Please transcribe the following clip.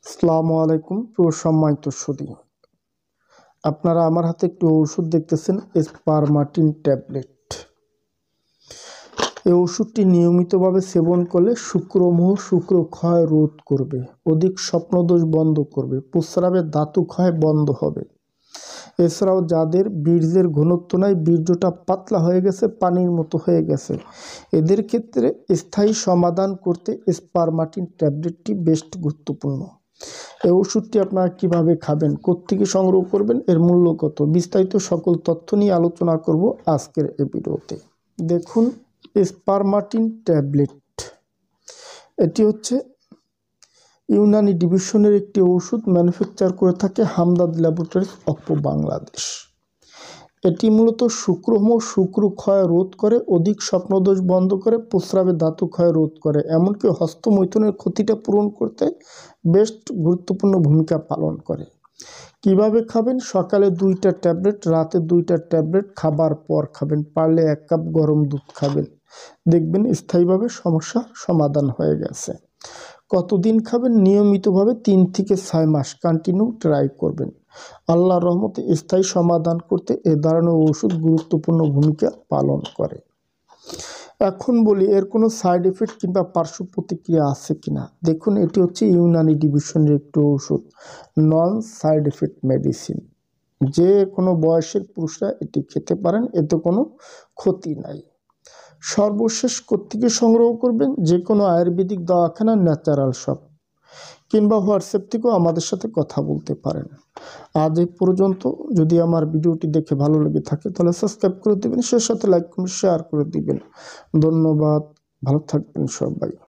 আসসালামু আলাইকুম প্রিয় সম্মানিত সুধী, আপনারা আমার হাতে একটি ওষুধ দেখতেছেন, স্পারমাটিন ট্যাবলেট। এই ওষুধটি নিয়মিতভাবে সেবন করলে শুক্রক্ষয় রোধ করবে, অধিক স্বপ্নদোষ বন্ধ করবে, প্রস্রাবের ধাতু ক্ষয় বন্ধ হবে। এছাড়াও যাদের বীর্যের ঘনত্ব নাই, বীর্যটা পাতলা হয়ে গেছে, পানির মতো হয়ে গেছে, এদের ক্ষেত্রে স্থায়ী সমাধান করতে স্পারমাটিন ট্যাবলেটটি বেশ গুরুত্বপূর্ণ। এই ওষুধটি আপনারা কিভাবে খাবেন, কোত্থেকে সংগ্রহ করবেন, এর মূল্য কত, বিস্তারিত সকল তথ্য নিয়ে আলোচনা করব আজকের এই ভিডিওতে। দেখুন, স্পারমাটিন ট্যাবলেট এটি হচ্ছে ইউনানি ডিভিশনের একটি ওষুধ, ম্যানুফ্যাকচার করে থাকে হামদাদ ল্যাবরেটরিজ অফ বাংলাদেশ। এটি মূলত শুক্রক্ষয় রোধ করে, অধিক স্বপ্নদোষ বন্ধ করে, প্রস্রাবের ধাতু ক্ষয় রোধ করে, এমনকি হস্তমৈথুনের ক্ষতিটা পূরণ করতে বেশ গুরুত্বপূর্ণ ভূমিকা পালন করে। কিভাবে খাবেন? সকালে 2টা ট্যাবলেট, রাতে 2টা ট্যাবলেট, খাবার পর খাবেন। পারলে 1 কাপ গরম দুধ খাবেন, দেখবেন স্থায়ীভাবে সমস্যার সমাধান হয়ে গেছে। কতদিন খাবেন? নিয়মিতভাবে 3 থেকে 6 মাস কন্টিনিউ ট্রাই করবেন। আল্লাহর রহমতে স্থায়ী সমাধান করতে এ ধরনের ওষুধ গুরুত্বপূর্ণ ভূমিকা পালন করে। এখন বলি, এর কোনো সাইড এফেক্ট কিংবা পার্শ্ব প্রতিক্রিয়া আছে কিনা। দেখুন, এটি হচ্ছে ইউনানি ডিভিশনের একটি ওষুধ, নন সাইড এফেক্ট মেডিসিন। যে কোনো বয়সের পুরুষরা এটি খেতে পারেন, এতে কোনো ক্ষতি নাই। সর্বশেষ কোত্থেকে সংগ্রহ করবেন? যে কোনো আয়ুর্বেদিক দওয়াখানা, ন্যাচারাল শপ কিংবা হোয়াটসঅ্যাপ থেকেও আমাদের সাথে কথা বলতে পারেন। আজ এই পর্যন্ত। যদি আমার ভিডিওটি দেখে ভালো লেগে থাকে তাহলে সাবস্ক্রাইব করে দেবেন, সে সাথে লাইক কমেন্ট শেয়ার করে দিবেন। ধন্যবাদ, ভালো থাকবেন সবাই।